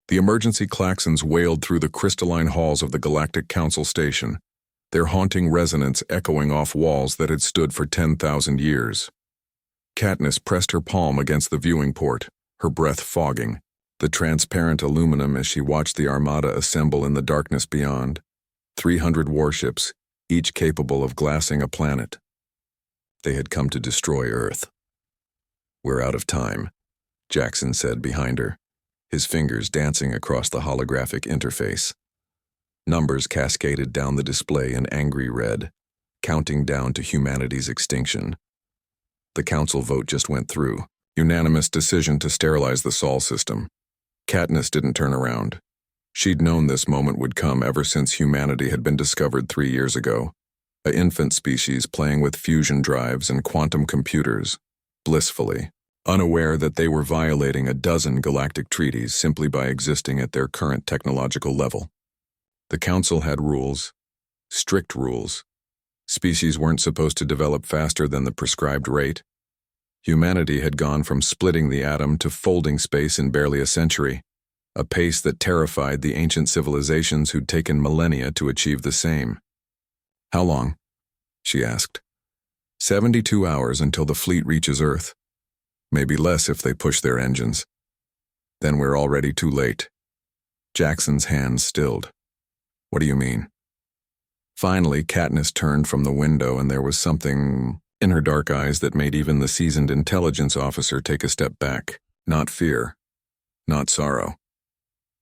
The emergency klaxons wailed through the crystalline halls of the Galactic Council station, their haunting resonance echoing off walls that had stood for 10,000 years. Katniss pressed her palm against the viewing port, her breath fogging, the transparent aluminum as she watched the armada assemble in the darkness beyond. 300 warships, each capable of glassing a planet. They had come to destroy Earth. "We're out of time," Jackson said behind her, his fingers dancing across the holographic interface. Numbers cascaded down the display in angry red, counting down to humanity's extinction. The council vote just went through. Unanimous decision to sterilize the Sol system. Katniss didn't turn around. She'd known this moment would come ever since humanity had been discovered 3 years ago. An infant species playing with fusion drives and quantum computers, blissfully, unaware that they were violating a dozen galactic treaties simply by existing at their current technological level. The council had rules, strict rules. Species weren't supposed to develop faster than the prescribed rate. Humanity had gone from splitting the atom to folding space in barely a century, a pace that terrified the ancient civilizations who'd taken millennia to achieve the same. "How long?" she asked. 72 hours until the fleet reaches Earth. Maybe less if they push their engines. Then we're already too late. Jackson's hands stilled. "What do you mean?" Finally, Katniss turned from the window and there was something in her dark eyes that made even the seasoned intelligence officer take a step back. Not fear. Not sorrow.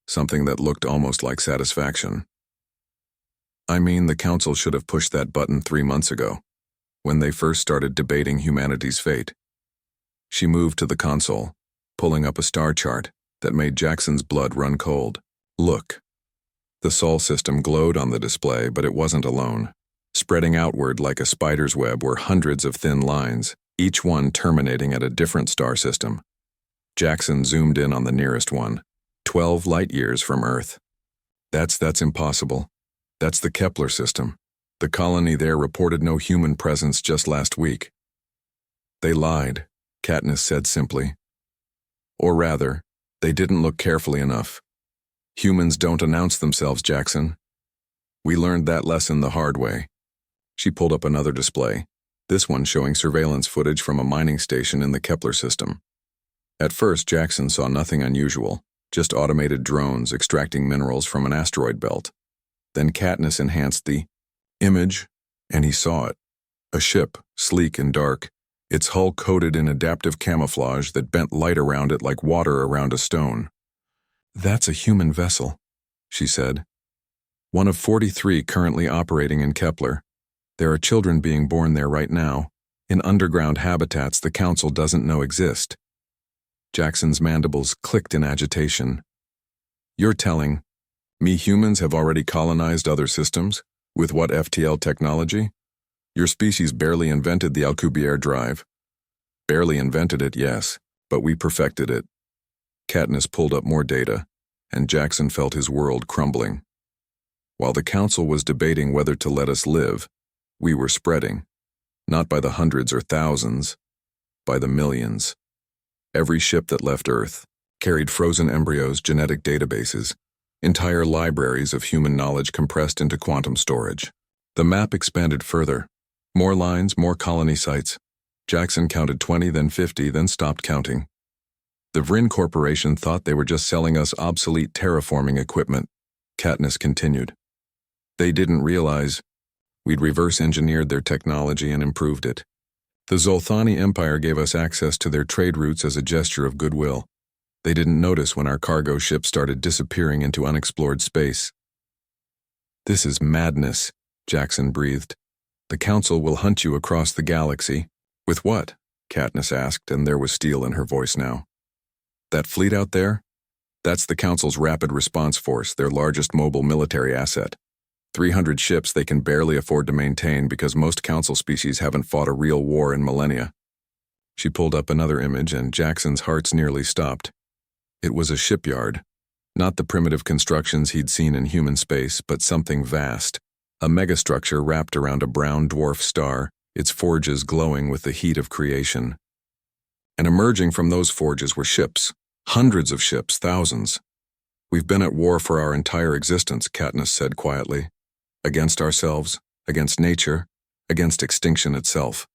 Something that looked almost like satisfaction. "I mean, the council should have pushed that button 3 months ago, when they first started debating humanity's fate." She moved to the console, pulling up a star chart that made Jackson's blood run cold. "Look." The Sol system glowed on the display, but it wasn't alone. Spreading outward like a spider's web were hundreds of thin lines, each one terminating at a different star system. Jackson zoomed in on the nearest one, 12 light-years from Earth. That's impossible. That's the Kepler system. The colony there reported no human presence just last week." "They lied," Katniss said simply. "Or rather, they didn't look carefully enough. Humans don't announce themselves, Jackson. We learned that lesson the hard way." She pulled up another display, this one showing surveillance footage from a mining station in the Kepler system. At first, Jackson saw nothing unusual, just automated drones extracting minerals from an asteroid belt. Then Katniss enhanced the image, and he saw it. A ship, sleek and dark, its hull coated in adaptive camouflage that bent light around it like water around a stone. "That's a human vessel," she said. "One of 43 currently operating in Kepler. There are children being born there right now, in underground habitats the council doesn't know exist." Jackson's mandibles clicked in agitation. "You're telling me humans have already colonized other systems? With what FTL technology? Your species barely invented the Alcubierre drive." "Barely invented it, yes, but we perfected it." Katniss pulled up more data, and Jackson felt his world crumbling. While the council was debating whether to let us live, we were spreading, not by the hundreds or thousands, by the millions. Every ship that left Earth carried frozen embryos, genetic databases, entire libraries of human knowledge compressed into quantum storage. The map expanded further. More lines, more colony sites. Jackson counted 20, then 50, then stopped counting. The Vryn Corporation thought they were just selling us obsolete terraforming equipment, Katniss continued. They didn't realize we'd reverse-engineered their technology and improved it. The Zolthani Empire gave us access to their trade routes as a gesture of goodwill. They didn't notice when our cargo ships started disappearing into unexplored space. "This is madness," Jackson breathed. "The Council will hunt you across the galaxy." "With what?" Katniss asked, and there was steel in her voice now. "That fleet out there? That's the Council's Rapid Response Force, their largest mobile military asset. 300 ships they can barely afford to maintain because most Council species haven't fought a real war in millennia." She pulled up another image, and Jackson's hearts nearly stopped. It was a shipyard, not the primitive constructions he'd seen in human space, but something vast, a megastructure wrapped around a brown dwarf star, its forges glowing with the heat of creation. And emerging from those forges were ships, hundreds of ships, thousands. We've been at war for our entire existence, Katniss said quietly. Against ourselves, against nature, against extinction itself.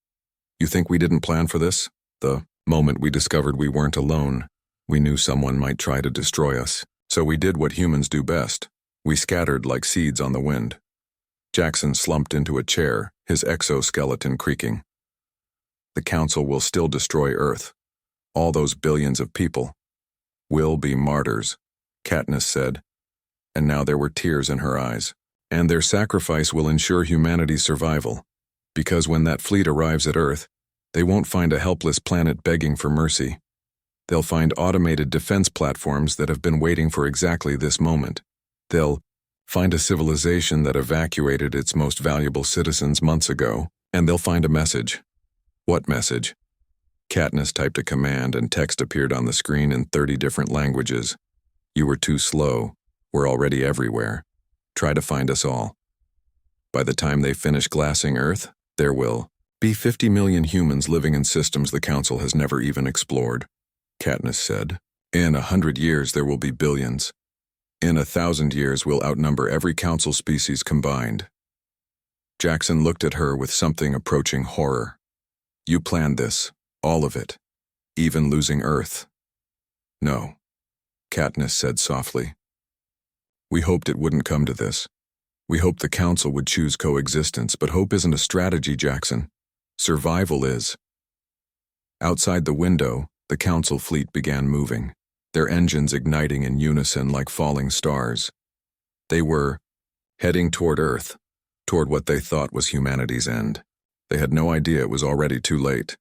You think we didn't plan for this? The moment we discovered we weren't alone, we knew someone might try to destroy us. So we did what humans do best. We scattered like seeds on the wind. Jackson slumped into a chair, his exoskeleton creaking. The Council will still destroy Earth. All those billions of people will be martyrs, Katniss said, and now there were tears in her eyes. And their sacrifice will ensure humanity's survival, because when that fleet arrives at Earth, they won't find a helpless planet begging for mercy. They'll find automated defense platforms that have been waiting for exactly this moment. They'll find a civilization that evacuated its most valuable citizens months ago, and they'll find a message. What message? Katniss typed a command and text appeared on the screen in 30 different languages. You were too slow. We're already everywhere. Try to find us all. By the time they finish glassing Earth, there will be 50 million humans living in systems the Council has never even explored, Katniss said. In 100 years there will be billions. In 1,000 years we'll outnumber every Council species combined. Jackson looked at her with something approaching horror. You planned this, all of it, even losing Earth. No, Katniss said softly. We hoped it wouldn't come to this. We hoped the Council would choose coexistence, but hope isn't a strategy, Jackson. Survival is. Outside the window, the Council fleet began moving, their engines igniting in unison like falling stars. They were heading toward Earth, toward what they thought was humanity's end. They had no idea it was already too late.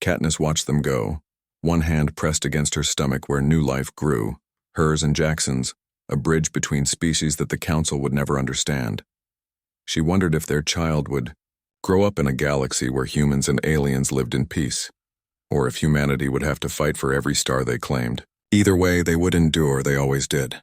Katniss watched them go, one hand pressed against her stomach where new life grew, hers and Jackson's, a bridge between species that the Council would never understand. She wondered if their child would grow up in a galaxy where humans and aliens lived in peace, or if humanity would have to fight for every star they claimed. Either way, they would endure, they always did.